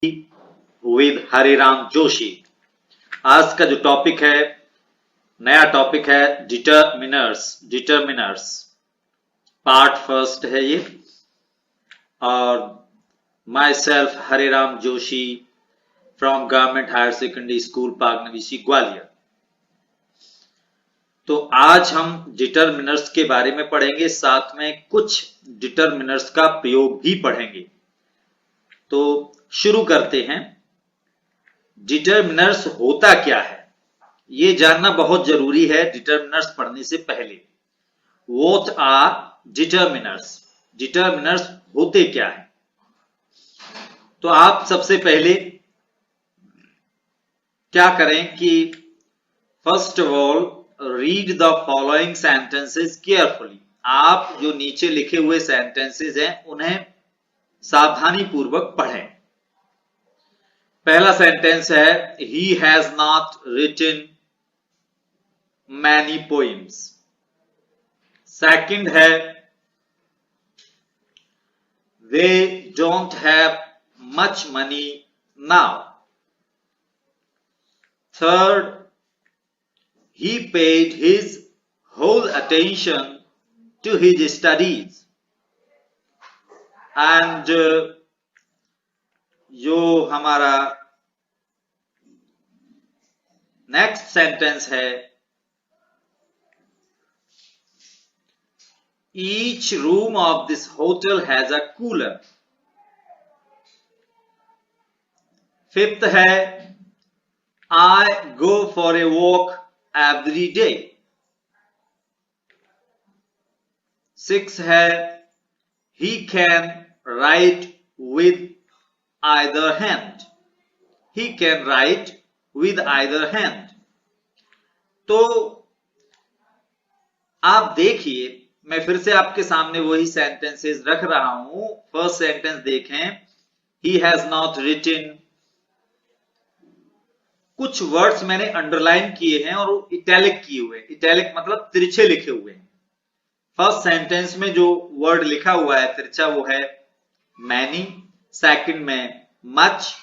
With Hariram Joshi. आज का जो टॉपिक है, नया टॉपिक है डिटरमिनर्स पार्ट फर्स्ट है ये। और myself Hariram Joshi from government higher secondary school Paganvisi Gwalior. तो आज हम डिटरमिनर्स के बारे में पढ़ेंगे, साथ में कुछ डिटरमिनर्स का प्रयोग भी पढ़ेंगे। तो शुरू करते हैं। डिटरमिनर्स होता क्या है ये जानना बहुत जरूरी है डिटरमिनर्स पढ़ने से पहले। व्हाट आर डिटरमिनर्स, डिटरमिनर्स होते क्या है। तो आप सबसे पहले क्या करें कि first of all read the following sentences carefully. आप जो नीचे लिखे हुए सेंटेंसेस हैं उन्हें सावधानी पूर्वक पढ़ें। पहला सेंटेंस है he has not written many poems। Second है they don't have much money now। Third he paid his whole attention to his studies। And जो हमारा नेक्स्ट सेंटेंस है each room of this hotel has a cooler. Fifth है I go for a walk every day. Six है he can write with either hand। he can write with either hand। तो आप देखिए, मैं फिर से आपके सामने वही सेंटेंसेस रख रहा हूं। फर्स्ट सेंटेंस देखें, he has not written। कुछ वर्ड्स मैंने अंडरलाइन किए हैं और इटैलिक किए हुए। इटैलिक मतलब तिरछे लिखे हुए हैं। फर्स्ट सेंटेंस में जो वर्ड लिखा हुआ है तिरछा वो है मैनी, सेकंड में मच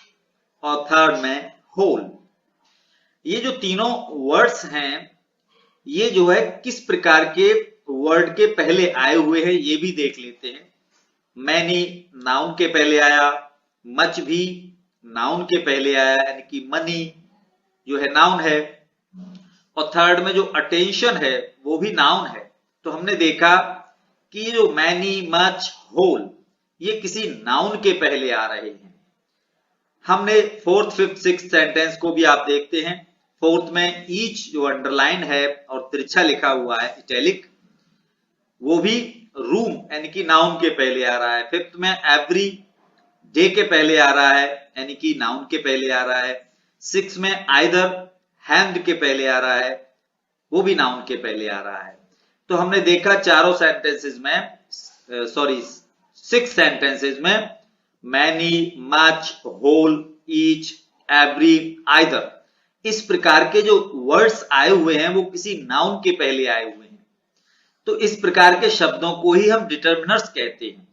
और थर्ड में होल। ये जो तीनों वर्ड्स हैं ये जो है किस प्रकार के वर्ड के पहले आए हुए हैं ये भी देख लेते हैं। मैनी नाउन के पहले आया, मच भी नाउन के पहले आया यानी कि मनी जो है नाउन है, और थर्ड में जो अटेंशन है वो भी नाउन है। तो हमने देखा कि ये जो मैनी, मच, होल ये किसी नाउन के पहले आ रहे हैं। हमने फोर्थ, फिफ्थ, सिक्स्थ सेंटेंस को भी आप देखते हैं। फोर्थ में ईच जो अंडरलाइन है और तिरछा लिखा हुआ है इटैलिक, वो भी रूम यानी कि नाउन के पहले आ रहा है। फिफ्थ में एवरी डे के पहले आ रहा है यानी कि नाउन के पहले आ रहा है। सिक्स में आइदर हैंड के पहले आ रहा है, वो भी नाउन के पहले आ रहा है। तो हमने देखा चारों सेंटेंसेस में, सॉरी सिक्स सेंटेंसेस में many, much, whole, each, every, either इस प्रकार के जो वर्ड्स आए हुए हैं वो किसी नाउन के पहले आए हुए हैं। तो इस प्रकार के शब्दों को ही हम डिटरमिनर्स कहते हैं।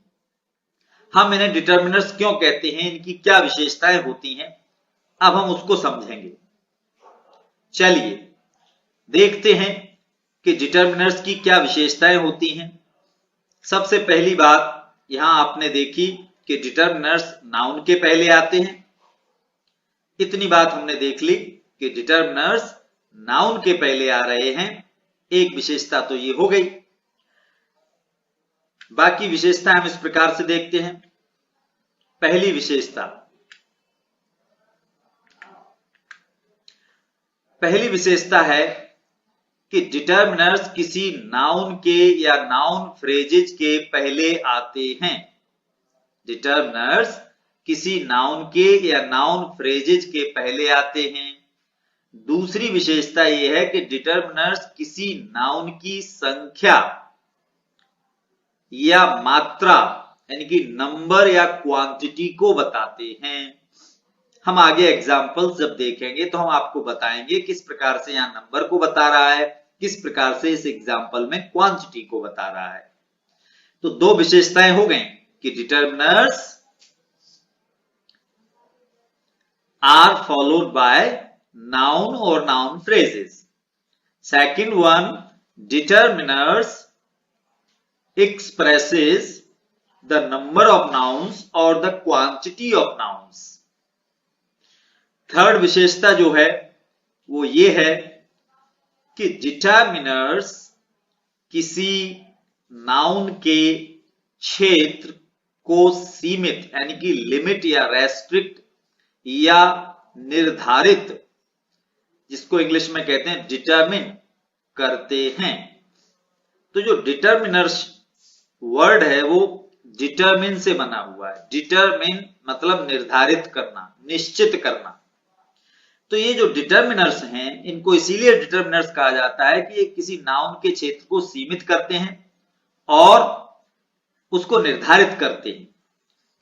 हम इन्हें डिटरमिनर्स क्यों कहते हैं, इनकी क्या विशेषताएं होती हैं, अब हम उसको समझेंगे। चलिए देखते हैं कि डिटरमिनर्स की क्या विशेषताएं होती हैं। सबसे पहली बात यहां आपने देखी कि डिटरमिनर्स नाउन के पहले आते हैं। इतनी बात हमने देख ली कि डिटरमिनर्स नाउन के पहले आ रहे हैं। एक विशेषता तो ये हो गई। बाकी विशेषता हम इस प्रकार से देखते हैं। पहली विशेषता है कि डिटरमिनर्स किसी नाउन के या नाउन फ्रेजेज के पहले आते हैं। डिटरमिनर्स किसी नाउन के या नाउन फ्रेजेज के पहले आते हैं। दूसरी विशेषता यह है कि डिटरमिनर्स किसी नाउन की संख्या या मात्रा यानी कि नंबर या क्वांटिटी को बताते हैं। हम आगे एग्जाम्पल्स जब देखेंगे तो हम आपको बताएंगे किस प्रकार से यहां नंबर को बता रहा है, किस प्रकार से इस एग्जाम्पल में क्वांटिटी को बता रहा है। तो दो विशेषताएं हो गई कि determiners are followed by noun or noun phrases. Second one, determiners expresses the number of nouns or the quantity of nouns. Third विशेषता जो है वो ये है कि डिटरमिनर्स किसी नाउन के क्षेत्र को सीमित यानी कि लिमिट या रेस्ट्रिक्ट या निर्धारित, जिसको इंग्लिश में कहते हैं डिटरमिन, करते हैं। तो जो डिटरमिनर्स वर्ड है वो डिटरमिन से बना हुआ है। डिटरमिन मतलब निर्धारित करना, निश्चित करना। तो ये जो डिटरमिनर्स हैं इनको इसीलिए डिटरमिनर्स कहा जाता है कि ये किसी नाउन के क्षेत्र को सीमित करते हैं और उसको निर्धारित करते हैं।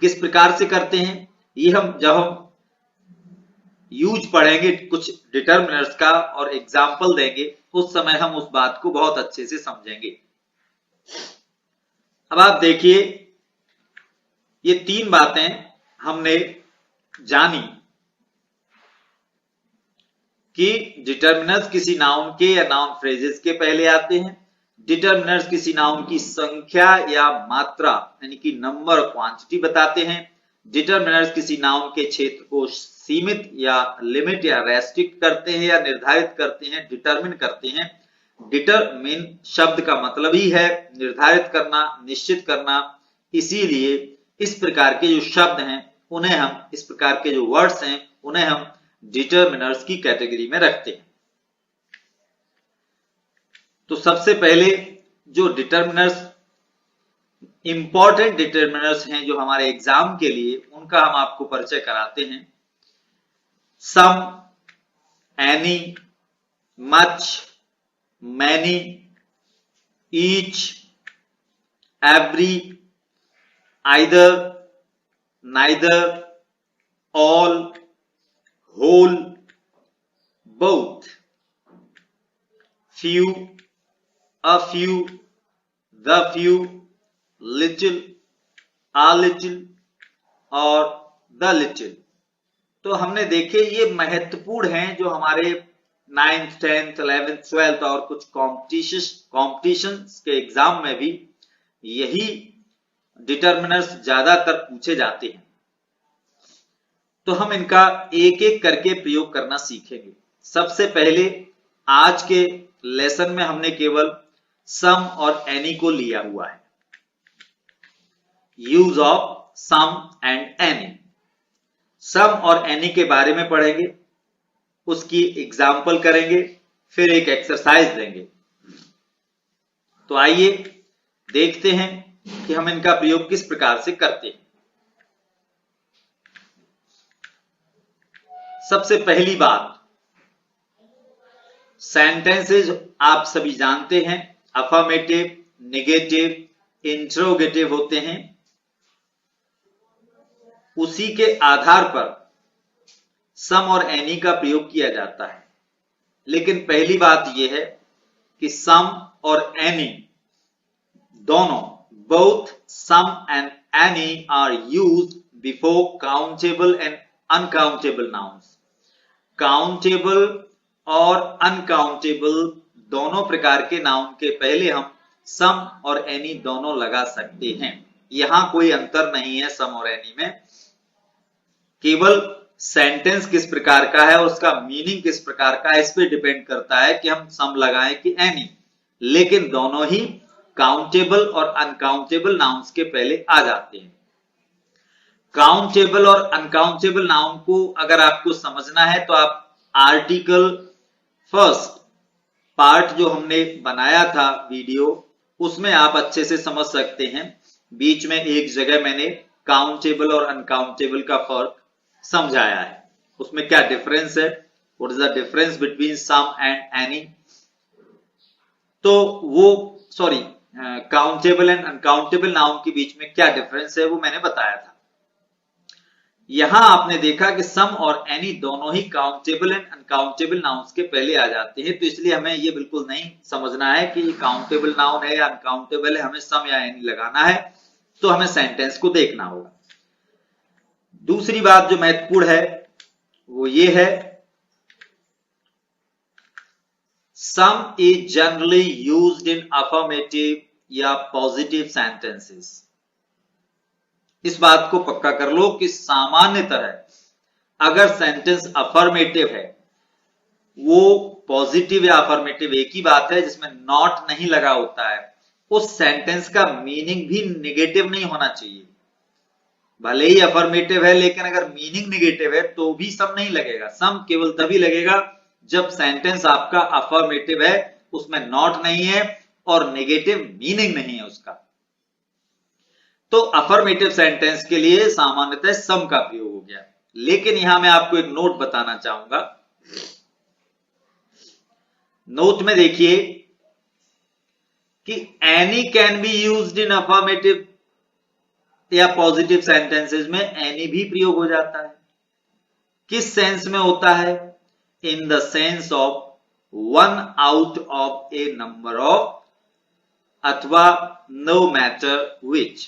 किस प्रकार से करते हैं ये जब हम यूज पढ़ेंगे कुछ डिटरमिनर्स का और एग्जाम्पल देंगे उस समय हम उस बात को बहुत अच्छे से समझेंगे। अब आप देखिए, ये तीन बातें हमने जानी कि डिटरमिनर्स किसी नाउन के या नाउन फ्रेजेस के पहले आते हैं। डिटरमिनर्स किसी नाउन की संख्या या मात्रा यानी कि नंबर, क्वांटिटी बताते हैं। डिटरमिनर्स किसी नाउन के क्षेत्र को सीमित या लिमिट या रेस्ट्रिक्ट करते हैं या निर्धारित करते हैं, डिटरमिन करते हैं। डिटरमिन शब्द का मतलब ही है निर्धारित करना, निश्चित करना। इसीलिए इस प्रकार के जो शब्द हैं उन्हें हम, इस प्रकार के जो वर्ड्स हैं उन्हें हम डिटरमिनर्स की कैटेगरी में रखते हैं। तो सबसे पहले जो डिटरमिनर्स, इंपॉर्टेंट डिटरमिनर्स हैं जो हमारे एग्जाम के लिए, उनका हम आपको परिचय कराते हैं। Some, any, much, many, each, every, either, neither, all, whole, both, few, a few, the few, little, a little और the little। तो हमने देखे ये महत्वपूर्ण हैं जो हमारे 9th, 10th, 11th, 12th और कुछ कॉम्पिटिशंस के एग्जाम में भी यही डिटरमिनर्स ज्यादातर पूछे जाते हैं। तो हम इनका एक एक करके प्रयोग करना सीखेंगे। सबसे पहले आज के लेसन में हमने केवल सम और एनी को लिया हुआ है। Use of some and any. Some और एनी के बारे में पढ़ेंगे, उसकी एग्जाम्पल करेंगे, फिर एक एक्सरसाइज देंगे। तो आइए देखते हैं कि हम इनका प्रयोग किस प्रकार से करते हैं। सबसे पहली बात, सेंटेंसेज आप सभी जानते हैं अफर्मेटिव, नेगेटिव, इंट्रोगेटिव होते हैं। उसी के आधार पर सम और एनी का प्रयोग किया जाता है। लेकिन पहली बात यह है कि सम और एनी दोनों, both sum and any are used before countable and uncountable nouns। Countable और अनकाउंटेबल दोनों प्रकार के नाउन के पहले हम सम और एनी दोनों लगा सकते हैं। यहां कोई अंतर नहीं है सम और एनी में, केवल सेंटेंस किस प्रकार का है, उसका मीनिंग किस प्रकार का है, इस पे डिपेंड करता है कि हम सम लगाएं कि एनी। लेकिन दोनों ही काउंटेबल और अनकाउंटेबल नाउन्स के पहले आ जाते हैं। काउंटेबल और अनकाउंटेबल नाउन को अगर आपको समझना है तो आप आर्टिकल फर्स्ट पार्ट जो हमने बनाया था वीडियो, उसमें आप अच्छे से समझ सकते हैं। बीच में एक जगह मैंने काउंटेबल और अनकाउंटेबल का फर्क समझाया है, उसमें क्या डिफरेंस है, what is the difference between some and any. तो वो काउंटेबल एंड अनकाउंटेबल नाउन के बीच में क्या डिफरेंस है वो मैंने बताया था। यहां आपने देखा कि सम और एनी दोनों ही काउंटेबल एंड अनकाउंटेबल नाउन्स के पहले आ जाते हैं। तो इसलिए हमें ये बिल्कुल नहीं समझना है कि ये काउंटेबल नाउन है या अनकाउंटेबल है, हमें सम या एनी लगाना है। तो हमें सेंटेंस को देखना होगा। दूसरी बात जो महत्वपूर्ण है वो ये है, सम is generally used in affirmative या पॉजिटिव सेंटेंसेस। इस बात को पक्का कर लो कि सामान्यतः अगर सेंटेंस अफर्मेटिव है, वो पॉजिटिव या अफर्मेटिव एक ही बात है, जिसमें नॉट नहीं लगा होता है, उस सेंटेंस का मीनिंग भी निगेटिव नहीं होना चाहिए। भले ही अफर्मेटिव है लेकिन अगर मीनिंग निगेटिव है तो भी सम नहीं लगेगा। सम केवल तभी लगेगा जब सेंटेंस आपका अफर्मेटिव है, उसमें नॉट नहीं है और नेगेटिव मीनिंग नहीं है उसका। तो अफर्मेटिव सेंटेंस के लिए सामान्यतः सम का प्रयोग हो गया। लेकिन यहां मैं आपको एक नोट बताना चाहूंगा। नोट में देखिए कि any can be used in affirmative या पॉजिटिव सेंटेंसेस में एनी भी प्रयोग हो जाता है। किस सेंस में होता है? In the sense of one out of a number of, अथवा नो मैटर विच।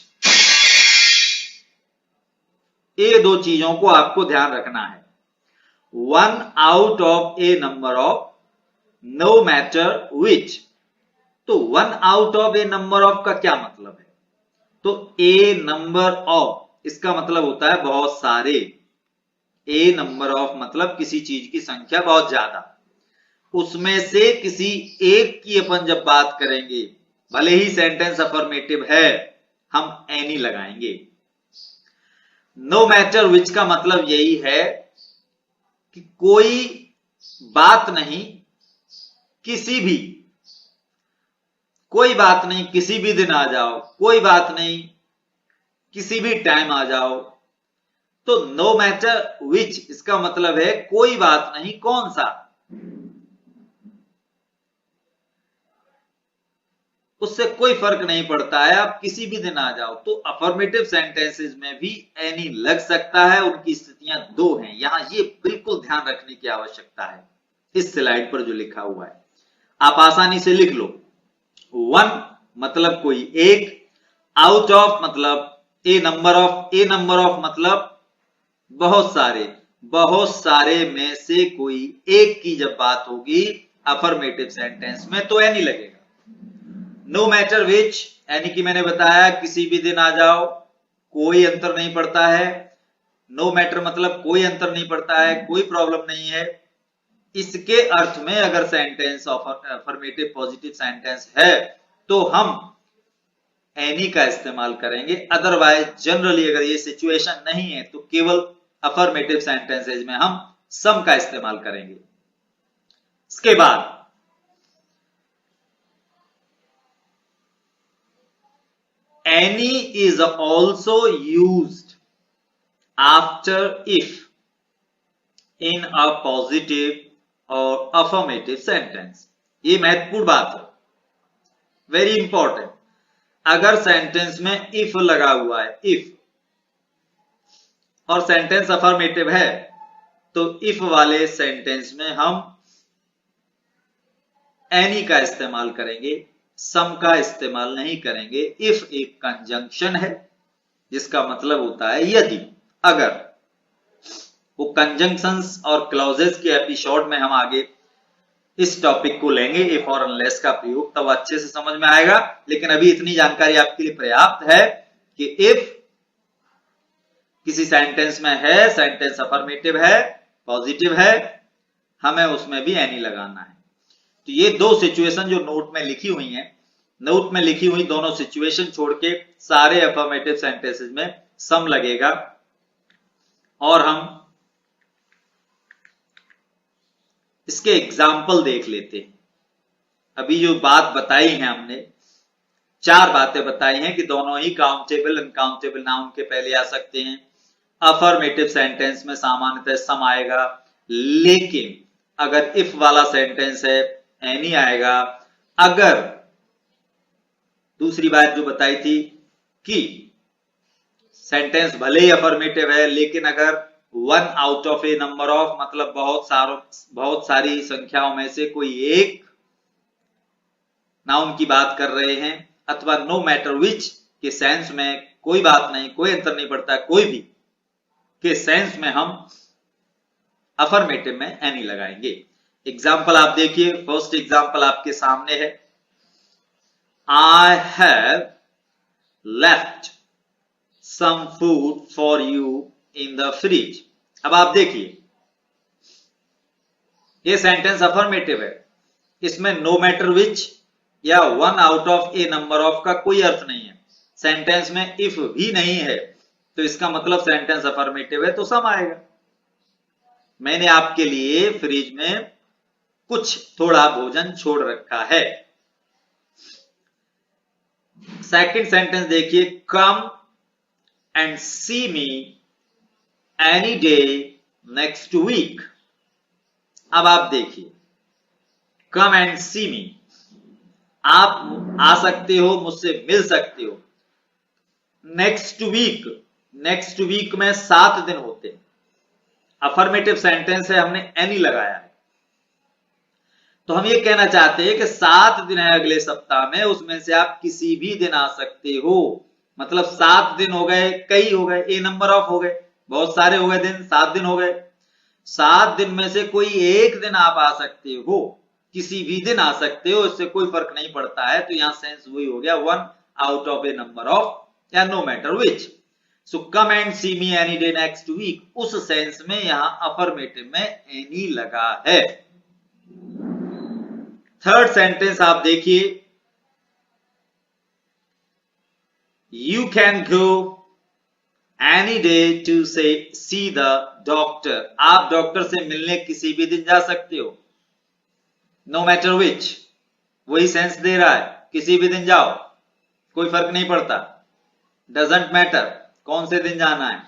ये दो चीजों को आपको ध्यान रखना है। One out of a number of, no matter which. तो one out of a number of का क्या मतलब है? तो ए नंबर ऑफ इसका मतलब होता है बहुत सारे। ए नंबर ऑफ मतलब किसी चीज की संख्या बहुत ज्यादा, उसमें से किसी एक की अपन जब बात करेंगे, भले ही सेंटेंस अफर्मेटिव है, हम एनी लगाएंगे। नो मैटर विच का मतलब यही है कि कोई बात नहीं, किसी भी, कोई बात नहीं किसी भी दिन आ जाओ, कोई बात नहीं किसी भी टाइम आ जाओ। तो नो मैटर विच इसका मतलब है कोई बात नहीं कौन सा, उससे कोई फर्क नहीं पड़ता है, आप किसी भी दिन आ जाओ। तो अफर्मेटिव सेंटेंसेस में भी एनी लग सकता है। उनकी स्थितियां दो हैं, यहां ये बिल्कुल ध्यान रखने की आवश्यकता है। इस स्लाइड पर जो लिखा हुआ है आप आसानी से लिख लो। वन मतलब कोई एक, आउट ऑफ मतलब a number of, a number of मतलब बहुत सारे, बहुत सारे में से कोई एक की जब बात होगी अफर्मेटिव सेंटेंस में तो एनी लगेगा। नो मैटर विच, एनी की मैंने बताया किसी भी दिन आ जाओ, कोई अंतर नहीं पड़ता है। नो मैटर मतलब कोई अंतर नहीं पड़ता है, कोई प्रॉब्लम नहीं है। इसके अर्थ में अगर सेंटेंस अफर्मेटिव पॉजिटिव सेंटेंस है तो हम एनी का इस्तेमाल करेंगे। अदरवाइज जनरली अगर ये सिचुएशन नहीं है तो केवल अफर्मेटिव सेंटेंसेज में हम सम का इस्तेमाल करेंगे। इसके बाद any is also used after if in a positive और अफर्मेटिव सेंटेंस। ये महत्वपूर्ण बात है, वेरी इंपॉर्टेंट। अगर सेंटेंस में इफ लगा हुआ है, इफ, और सेंटेंस अफर्मेटिव है तो इफ वाले सेंटेंस में हम एनी का इस्तेमाल करेंगे, सम का इस्तेमाल नहीं करेंगे। इफ एक कंजंक्शन है जिसका मतलब होता है यदि, अगर। वो कंजंक्शंस और क्लॉजेस के एपिसोड में हम आगे इस टॉपिक को लेंगे, इफ और अनलेस का प्रयोग, तब अच्छे से समझ में आएगा। लेकिन अभी इतनी जानकारी आपके लिए पर्याप्त है कि इफ किसी सेंटेंस में है, सेंटेंस अफर्मेटिव है, पॉजिटिव है, हमें उसमें भी एनी लगाना है। तो ये दो सिचुएशन जो नोट में लिखी हुई हैं, नोट में लिखी हुई दोनों सिचुएशन छोड़ के सारे अफर्मेटिव सेंटेंसेस में सम लगेगा। और हम इसके एग्जाम्पल देख लेते हैं। अभी जो बात बताई है हमने, चार बातें बताई हैं कि दोनों ही काउंटेबल अनकाउंटेबल नाउन के पहले आ सकते हैं। अफर्मेटिव सेंटेंस में सामान्यतः सम आएगा, लेकिन अगर इफ वाला सेंटेंस है एनी आएगा। अगर दूसरी बात जो बताई थी कि सेंटेंस भले ही अफर्मेटिव है लेकिन अगर one out of a number of मतलब बहुत सारी संख्याओं में से कोई एक नाउन की बात कर रहे हैं, अथवा नो मैटर विच के सेंस में कोई बात नहीं, कोई अंतर नहीं पड़ता, कोई भी के सेंस में हम अफर्मेटिव में एनी लगाएंगे। एग्जाम्पल आप देखिए, फर्स्ट एग्जाम्पल आपके सामने है, I have left some food for you in the fridge. अब आप देखिए, ये सेंटेंस अफर्मेटिव है, इसमें नो मैटर विच या one out of a number of का कोई अर्थ नहीं है। सेंटेंस में इफ भी नहीं है तो इसका मतलब सेंटेंस अफर्मेटिव है, तो सम आएगा। मैंने आपके लिए फ्रिज में कुछ थोड़ा भोजन छोड़ रखा है। सेकंड सेंटेंस देखिए, come and see me any day next week. अब आप देखिए, कम एंड सी मी, आप आ सकते हो, मुझसे मिल सकते हो। नेक्स्ट वीक में 7 दिन होते हैं। अफर्मेटिव सेंटेंस है, हमने एनी लगाया है, तो हम ये कहना चाहते हैं कि 7 दिन है अगले सप्ताह में, उसमें से आप किसी भी दिन आ सकते हो। मतलब 7 दिन हो गए, कई हो गए, ए नंबर ऑफ हो गए, बहुत सारे हो गए दिन, 7 दिन हो गए। 7 दिन में से कोई एक दिन आप आ सकते हो, किसी भी दिन आ सकते हो, इससे कोई फर्क नहीं पड़ता है। तो यहां सेंस वही हो गया, one out of a number of या no matter which. So come and see me any day next week, उस सेंस में यहां अफर्मेटिव में एनी लगा है। थर्ड सेंटेंस आप देखिए, you can go any day to say see the doctor. आप डॉक्टर से मिलने किसी भी दिन जा सकते हो, नो मैटर विच, वही सेंस दे रहा है, किसी भी दिन जाओ, कोई फर्क नहीं पड़ता, डजंट मैटर कौन से दिन जाना है।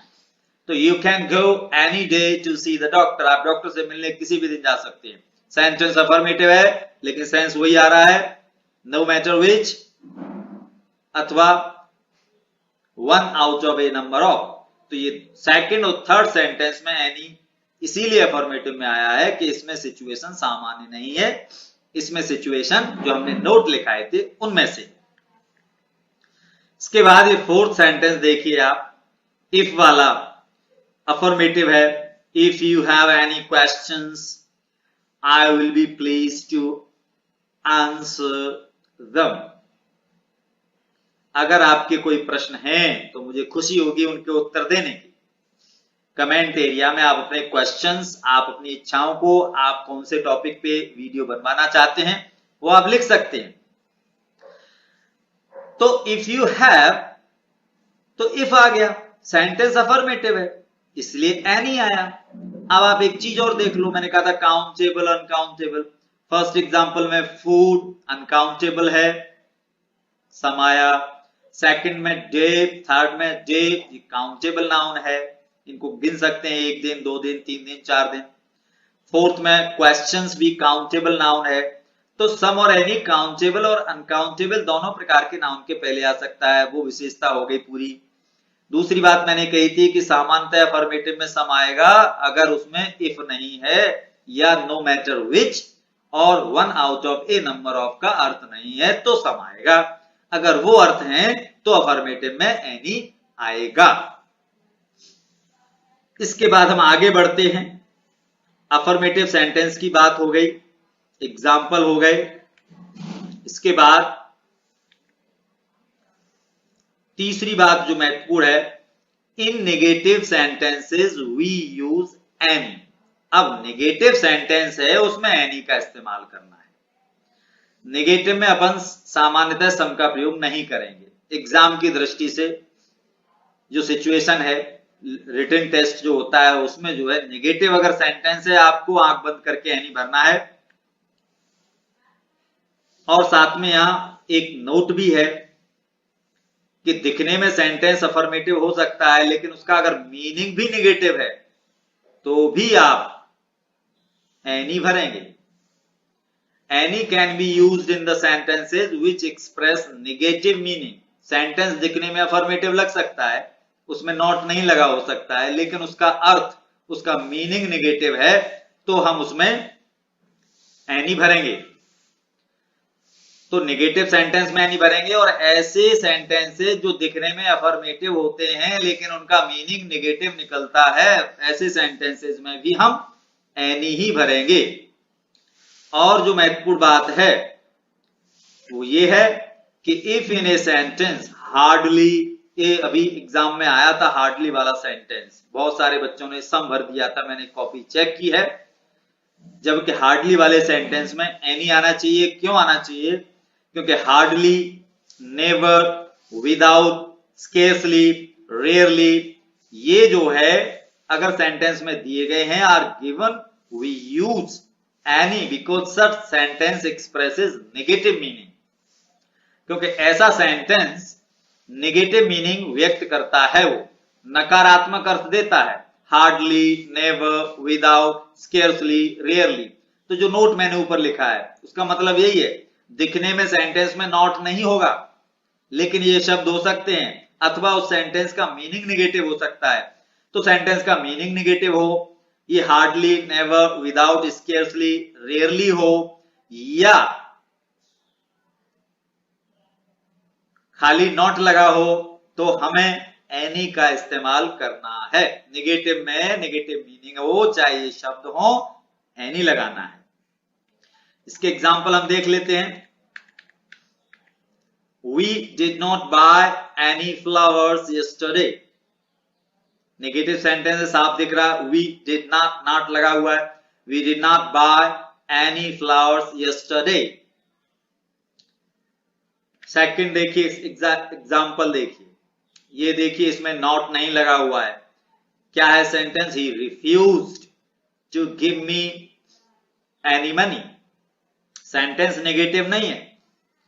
तो you can go any day to see the doctor, आप डॉक्टर से मिलने किसी भी दिन जा सकते हैं। सेंटेंस अफर्मेटिव है, लेकिन सेंस वही आ रहा है, नो मैटर विच अथवा one out of a number of. तो ये सेकंड और थर्ड सेंटेंस में एनी इसीलिए अफर्मेटिव में आया है कि इसमें सिचुएशन सामान्य नहीं है, इसमें सिचुएशन जो हमने नोट लिखाए थे उनमें से। इसके बाद ये फोर्थ सेंटेंस देखिए आप, इफ वाला अफर्मेटिव है, if you have any questions I will be please to answer them. अगर आपके कोई प्रश्न हैं तो मुझे खुशी होगी उनके उत्तर देने की। कमेंट एरिया में आप अपने क्वेश्चंस, आप अपनी इच्छाओं को, आप कौन से टॉपिक पे वीडियो बनवाना चाहते हैं वो आप लिख सकते हैं। तो इफ यू हैव, तो इफ आ गया, सेंटेंस अफर्मेटिव है इसलिए एनी आया। अब आप एक चीज और देख लो, मैंने कहा था काउंटेबल अनकाउंटेबल। फर्स्ट एग्जांपल में फूड अनकाउंटेबल है, सम आया। सेकंड में डे, थर्ड में डे, ये काउंटेबल नाउन है, इनको गिन सकते हैं, 1 दिन 2 दिन 3 दिन 4 दिन। फोर्थ में क्वेश्चंस भी काउंटेबल नाउन है। तो सम और एनी काउंटेबल और अनकाउंटेबल दोनों प्रकार के नाउन के पहले आ सकता है, वो विशेषता हो गई पूरी। दूसरी बात मैंने कही थी कि सामान्यतः अफर्मेटिव में सम आएगा अगर उसमें इफ नहीं है या नो मैटर विच और one out of a number of का अर्थ नहीं है तो सम आएगा। अगर वो अर्थ है तो अफर्मेटिव में एनी आएगा। इसके बाद हम आगे बढ़ते हैं। अफर्मेटिव सेंटेंस की बात हो गई, एग्जाम्पल हो गए। इसके बाद तीसरी बात जो महत्वपूर्ण है, in negative sentences we use any. अब नेगेटिव सेंटेंस है उसमें एनी का इस्तेमाल करना है। नेगेटिव में अपन सामान्यतः सम का प्रयोग नहीं करेंगे। एग्जाम की दृष्टि से जो सिचुएशन है, रिटन टेस्ट जो होता है उसमें जो है नेगेटिव अगर सेंटेंस है आपको आंख बंद करके एनी भरना है। और साथ में यहां एक नोट भी है कि दिखने में सेंटेंस अफर्मेटिव हो सकता है लेकिन उसका अगर मीनिंग भी नेगेटिव है तो भी आप एनी भरेंगे। Any can be used in the sentences which express negative meaning. Sentence दिखने में अफर्मेटिव लग सकता है, उसमें नॉट नहीं लगा हो सकता है, लेकिन उसका अर्थ, उसका मीनिंग नेगेटिव है तो हम उसमें एनी भरेंगे। तो नेगेटिव सेंटेंस में एनी भरेंगे। और ऐसे सेंटेंसेस जो दिखने में अफर्मेटिव होते हैं लेकिन उनका मीनिंग नेगेटिव निकलता है, ऐसे सेंटेंसेस में भी हम एनी ही भरेंगे। और जो महत्वपूर्ण बात है वो ये है कि if in a sentence hardly, ये अभी एग्जाम में आया था हार्डली वाला सेंटेंस, बहुत सारे बच्चों ने सम भर दिया था, मैंने कॉपी चेक की है। जबकि हार्डली वाले सेंटेंस में एनी आना चाहिए। क्यों आना चाहिए? क्योंकि hardly, never, without, scarcely, rarely, ये जो है अगर सेंटेंस में दिए गए हैं are given, we use any because such sentence expresses negative meaning. क्योंकि ऐसा सेंटेंस नेगेटिव मीनिंग व्यक्त करता है, वो नकारात्मक अर्थ देता है। Hardly, never, without, scarcely, rarely. तो जो नोट मैंने ऊपर लिखा है उसका मतलब यही है, दिखने में सेंटेंस में नॉट नहीं होगा लेकिन ये शब्द हो सकते हैं, अथवा उस सेंटेंस का मीनिंग नेगेटिव हो सकता है। तो सेंटेंस का मीनिंग नेगेटिव हो, ये hardly, never, without, scarcely, rarely हो, या खाली नॉट लगा हो, तो हमें एनी का इस्तेमाल करना है। नेगेटिव में नेगेटिव मीनिंग हो, चाहे ये शब्द हो, एनी लगाना है। इसके एग्जाम्पल हम देख लेते हैं। We did not buy any flowers yesterday. Negative sentence है, साफ दिख रहा है। We did not लगा हुआ है। We did not buy any flowers yesterday. Second देखिए, एग्जाम्पल देखिए, ये देखिए इसमें नॉट नहीं लगा हुआ है। क्या है sentence? He refused to give me any money. Sentence negative नहीं है,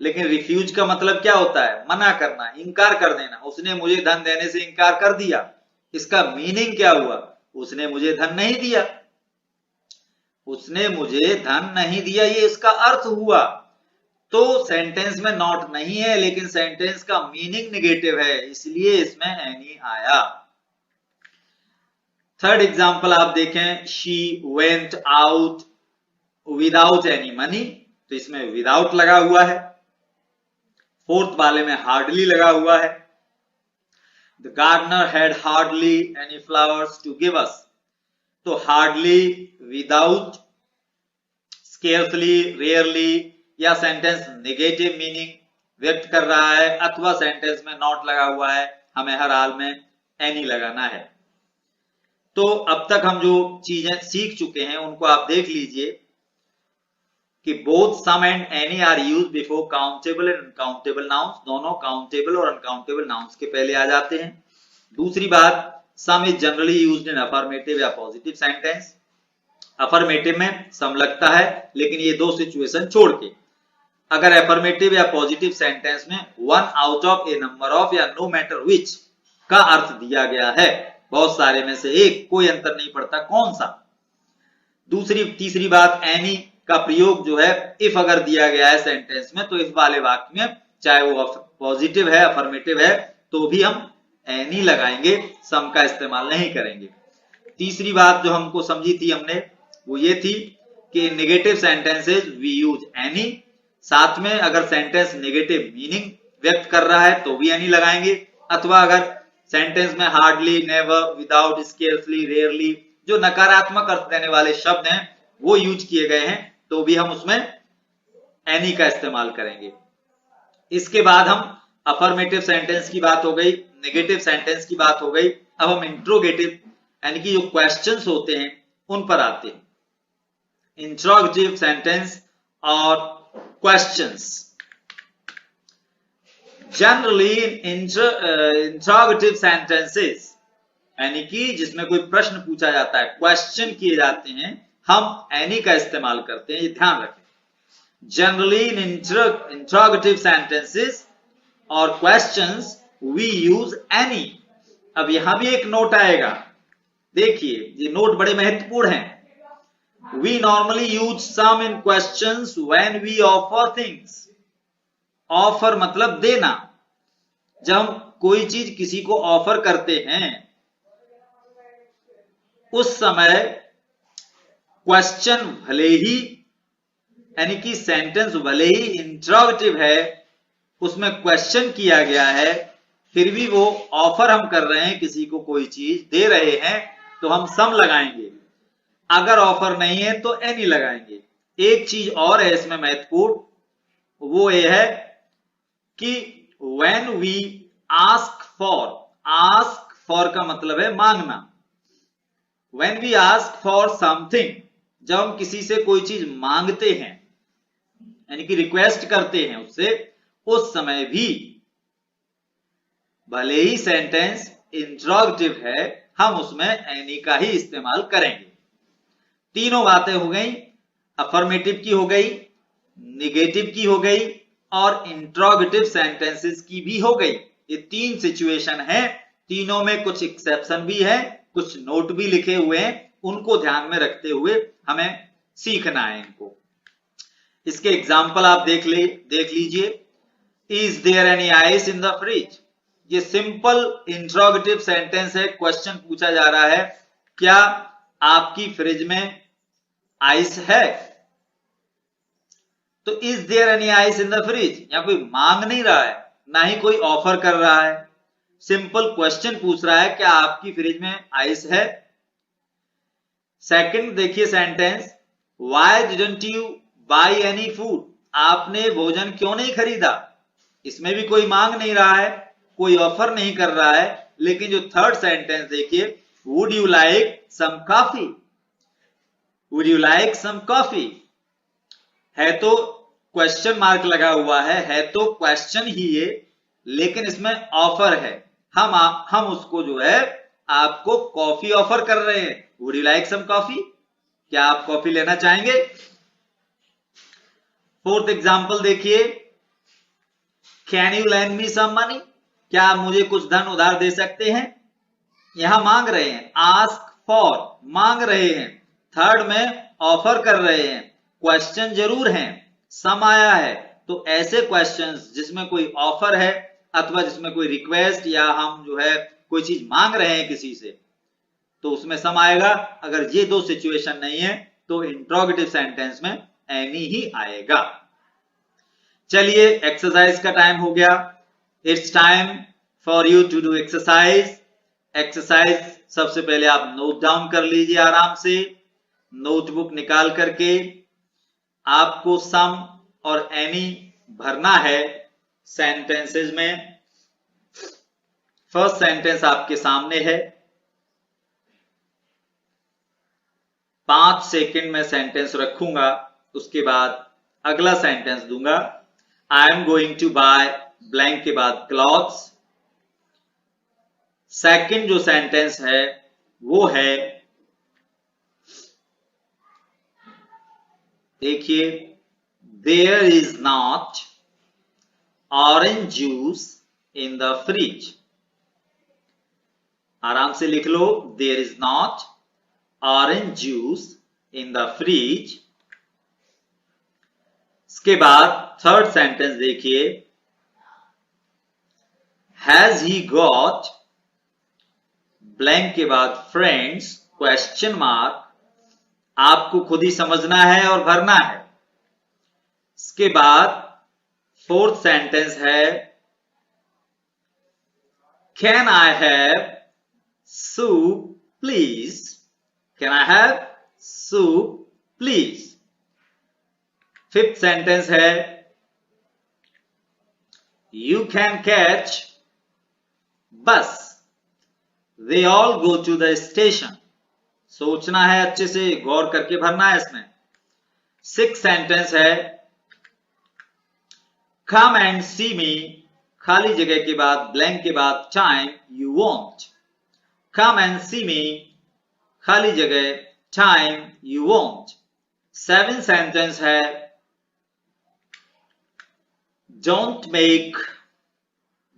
लेकिन रिफ्यूज का मतलब क्या होता है? मना करना, इनकार कर देना। उसने मुझे धन देने से इनकार कर दिया। इसका मीनिंग क्या हुआ? उसने मुझे धन नहीं दिया। उसने मुझे धन नहीं दिया, ये इसका अर्थ हुआ। तो सेंटेंस में नॉट नहीं है, लेकिन सेंटेंस का मीनिंग नेगेटिव है, इसलिए इसमें एनी आया। थर्ड एग्जाम्पल आप देखें, she went out without any money, तो इसमें विदाउट लगा हुआ है। फोर्थ वाले में हार्डली लगा हुआ है। The gardener had hardly any flowers to give us. तो हार्डली, विदाउट, स्केर्सली, रेयरली, या सेंटेंस नेगेटिव मीनिंग व्यक्त कर रहा है, अथवा सेंटेंस में नॉट लगा हुआ है, हमें हर हाल में एनी लगाना है। तो अब तक हम जो चीजें सीख चुके हैं उनको आप देख लीजिए कि both some and any are use before countable and uncountable nouns. दोनों काउंटेबल और अनकाउंटेबल नाउन्स के पहले आ जाते हैं। दूसरी बात, some is generally used in affirmative या पॉजिटिव सेंटेंस। अफर्मेटिव में सम लगता है, लेकिन ये दो सिचुएशन छोड़ के। अगर अफर्मेटिव या पॉजिटिव सेंटेंस में one out of a number of या नो मैटर विच का अर्थ दिया गया है, बहुत सारे में से एक, कोई अंतर नहीं पड़ता कौन सा। तीसरी बात, एनी का प्रयोग जो है इफ अगर दिया गया है सेंटेंस में, तो इफ वाले वाक्य में चाहे वो पॉजिटिव है, अफर्मेटिव है, तो भी हम एनी लगाएंगे, सम का इस्तेमाल नहीं करेंगे। तीसरी बात जो हमको समझी थी हमने, वो ये थी कि negative sentences we use any. साथ में अगर सेंटेंस नेगेटिव मीनिंग व्यक्त कर रहा है तो भी एनी लगाएंगे, अथवा अगर सेंटेंस में hardly, never, without, scarcely, rarely जो नकारात्मक अर्थ देने वाले शब्द हैं वो यूज किए गए हैं, तो भी हम उसमें एनी का इस्तेमाल करेंगे। इसके बाद हम अफर्मेटिव सेंटेंस की बात हो गई, नेगेटिव सेंटेंस की बात हो गई। अब हम इंट्रोगेटिव यानी कि जो क्वेश्चंस होते हैं उन पर आते हैं। इंट्रोगेटिव सेंटेंस और क्वेश्चंस। जनरली इंट्रोगेटिव सेंटेंसेस यानी कि जिसमें कोई प्रश्न पूछा जाता है, क्वेश्चन किए जाते हैं, हम एनी का इस्तेमाल करते हैं, ये ध्यान रखें। जनरली इन इंट्रोगेटिव सेंटेंसेस और क्वेश्चंस वी यूज एनी। अब यहां भी एक नोट आएगा, देखिए ये नोट बड़े महत्वपूर्ण हैं। We normally use some in questions when we offer things. Offer मतलब देना। जब हम कोई चीज किसी को ऑफर करते हैं उस समय क्वेश्चन भले ही यानी कि सेंटेंस भले ही इंट्रोगेटिव है, उसमें क्वेश्चन किया गया है, फिर भी वो ऑफर हम कर रहे हैं, किसी को कोई चीज दे रहे हैं, तो हम सम लगाएंगे। अगर ऑफर नहीं है तो एनी लगाएंगे। एक चीज और है इसमें महत्वपूर्ण, वो ये है कि व्हेन वी आस्क फॉर का मतलब है मांगना। When we ask for something, जब हम किसी से कोई चीज मांगते हैं यानी कि रिक्वेस्ट करते हैं उससे, उस समय भी भले ही सेंटेंस इंट्रोगेटिव है, हम उसमें एनी का ही इस्तेमाल करेंगे। तीनों बातें हो गई, अफर्मेटिव की हो गई, निगेटिव की हो गई और इंट्रोगेटिव सेंटेंसेस की भी हो गई। ये तीन सिचुएशन है, तीनों में कुछ एक्सेप्शन भी है, कुछ नोट भी लिखे हुए हैं, उनको ध्यान में रखते हुए हमें सीखना है इनको। इसके एग्जाम्पल आप देख लीजिए। Is there any ice in the fridge, ये सिंपल इंट्रोगेटिव सेंटेंस है, क्वेश्चन पूछा जा रहा है क्या आपकी फ्रिज में आइस है। तो is there any ice in the fridge, या कोई मांग नहीं रहा है, ना ही कोई ऑफर कर रहा है, सिंपल क्वेश्चन पूछ रहा है क्या आपकी फ्रिज में आइस है। सेकंड देखिए sentence, why didn't you by any food, आपने भोजन क्यों नहीं खरीदा। इसमें भी कोई मांग नहीं रहा है, कोई ऑफर नहीं कर रहा है। लेकिन जो थर्ड सेंटेंस देखिए, would you like some coffee, would you like some coffee, है तो क्वेश्चन मार्क लगा हुआ है तो क्वेश्चन ही है, लेकिन इसमें ऑफर है। हम उसको जो है आपको कॉफी ऑफर कर रहे हैं। Would you like some coffee, क्या आप कॉफी लेना चाहेंगे। फोर्थ एग्जाम्पल देखिए, can you lend me some money, क्या आप मुझे कुछ धन उधार दे सकते हैं। यहां मांग रहे हैं, आस्क फॉर, मांग रहे हैं। थर्ड में ऑफर कर रहे हैं, क्वेश्चन जरूर है, सम आया है। तो ऐसे क्वेश्चंस जिसमें कोई ऑफर है अथवा जिसमें कोई रिक्वेस्ट या हम जो है कोई चीज मांग रहे हैं किसी से, तो उसमें सम आएगा। अगर ये दो सिचुएशन नहीं है तो इंट्रोगेटिव सेंटेंस में एनी ही आएगा। चलिए एक्सरसाइज का टाइम हो गया। It's time for you to do exercise. Exercise सबसे पहले आप नोट डाउन कर लीजिए आराम से, नोटबुक निकाल करके आपको सम और एनी भरना है सेंटेंसेस में। फर्स्ट सेंटेंस आपके सामने है, 5 सेकंड में सेंटेंस रखूंगा, उसके बाद अगला सेंटेंस दूंगा। I am going to buy blank के बाद क्लॉथ्स। सेकंड जो सेंटेंस है वो है, देखिए, there is not orange juice in the fridge. आराम से लिख लो, there is not orange juice in the fridge. इसके बाद थर्ड सेंटेंस देखिए, हैज ही गॉट ब्लैंक के बाद फ्रेंड्स क्वेश्चन मार्क। आपको खुद ही समझना है और भरना है। इसके बाद फोर्थ सेंटेंस है, can I have soup please, can I have soup please. Fifth sentence है, you can catch bus, they all go to the station. सोचना है, अच्छे से गौर करके भरना है इसमें। सिक्स्थ सेंटेंस है, कम एंड सी मी, खाली जगह के बाद ब्लैंक के बाद time you want. Come and see me, खाली जगह time you want. Seventh sentence है, डोंट मेक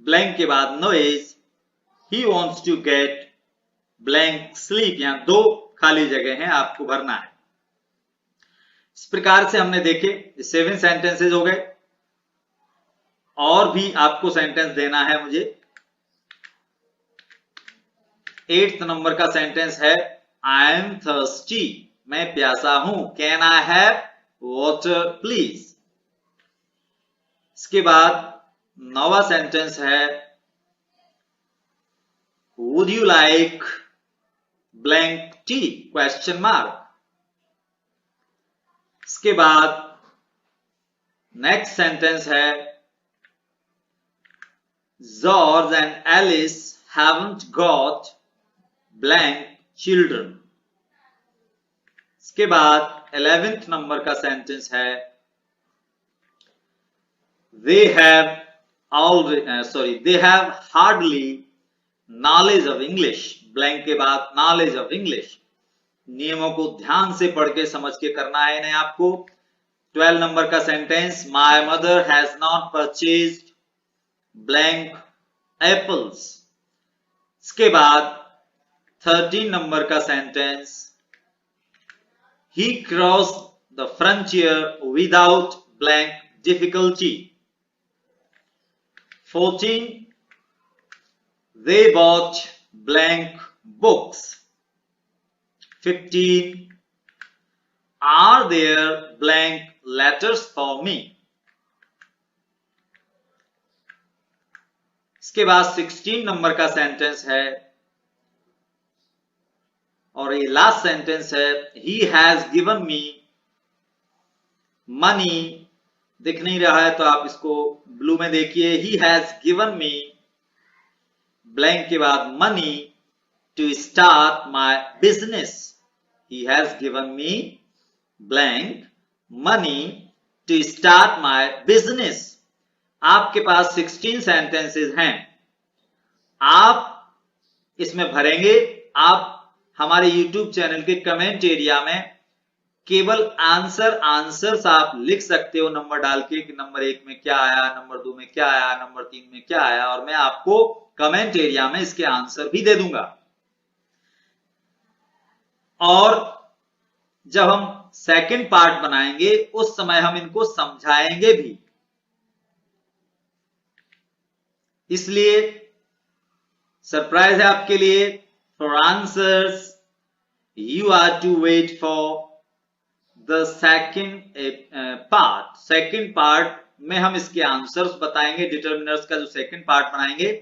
ब्लैंक के बाद noise, he wants to get blank sleep. यहां 2 खाली जगह हैं, आपको भरना है। इस प्रकार से हमने देखे 7 सेंटेंसेस हो गए। और भी आपको सेंटेंस देना है मुझे। 8th नंबर का सेंटेंस है, आई एम थर्स्टी, मैं प्यासा हूं। Can I have water please. इसके बाद 9वां सेंटेंस है, would you like blank tea question mark. इसके बाद नेक्स्ट सेंटेंस है George and Alice haven't got blank children. इसके बाद 11th नंबर का सेंटेंस है they have hardly knowledge of English. Blank के बाद knowledge of English. नियमों को ध्यान से पढ़ के समझ के करना है इन्हें आपको। 12 नंबर का sentence my mother has not purchased blank apples. इसके बाद 13 नंबर का sentence he crossed the frontier without blank difficulty. 14 they bought blank books. 15 are there blank letters for me. इसके बाद 16 नंबर का सेंटेंस है और ये लास्ट सेंटेंस है he has given me money. दिख नहीं रहा है तो आप इसको ब्लू में देखिए he has given me blank के बाद money to start my business. He has given me blank money to start my business. आपके पास 16 सेंटेंसेस हैं, आप इसमें भरेंगे। आप हमारे YouTube चैनल के कमेंट एरिया में केवल आंसर्स आप लिख सकते हो नंबर डाल के कि नंबर 1 में क्या आया, नंबर 2 में क्या आया, नंबर 3 में क्या आया, और मैं आपको कमेंट एरिया में इसके आंसर भी दे दूंगा। और जब हम सेकंड पार्ट बनाएंगे उस समय हम इनको समझाएंगे भी। इसलिए सरप्राइज है आपके लिए। For answers you are to wait for the second part. Second part में हम इसके आंसर्स बताएंगे, डिटरमिनर्स का जो सेकंड पार्ट बनाएंगे,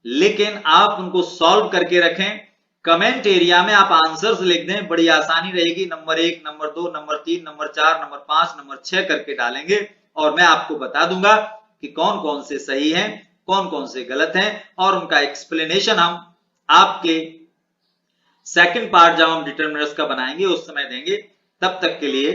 लेकिन आप उनको सॉल्व करके रखें। कमेंट एरिया में आप आंसर्स लिख दें, बड़ी आसानी रहेगी। Number 1, number 2, number 3, number 4, number 5, number 6 करके डालेंगे और मैं आपको बता दूंगा कि कौन कौन से सही हैं, कौन कौन से गलत हैं, और उनका एक्सप्लेनेशन हम आपके सेकंड पार्ट जब हम डिटरमिनर्स का बनाएंगे उस समय देंगे। तब तक के लिए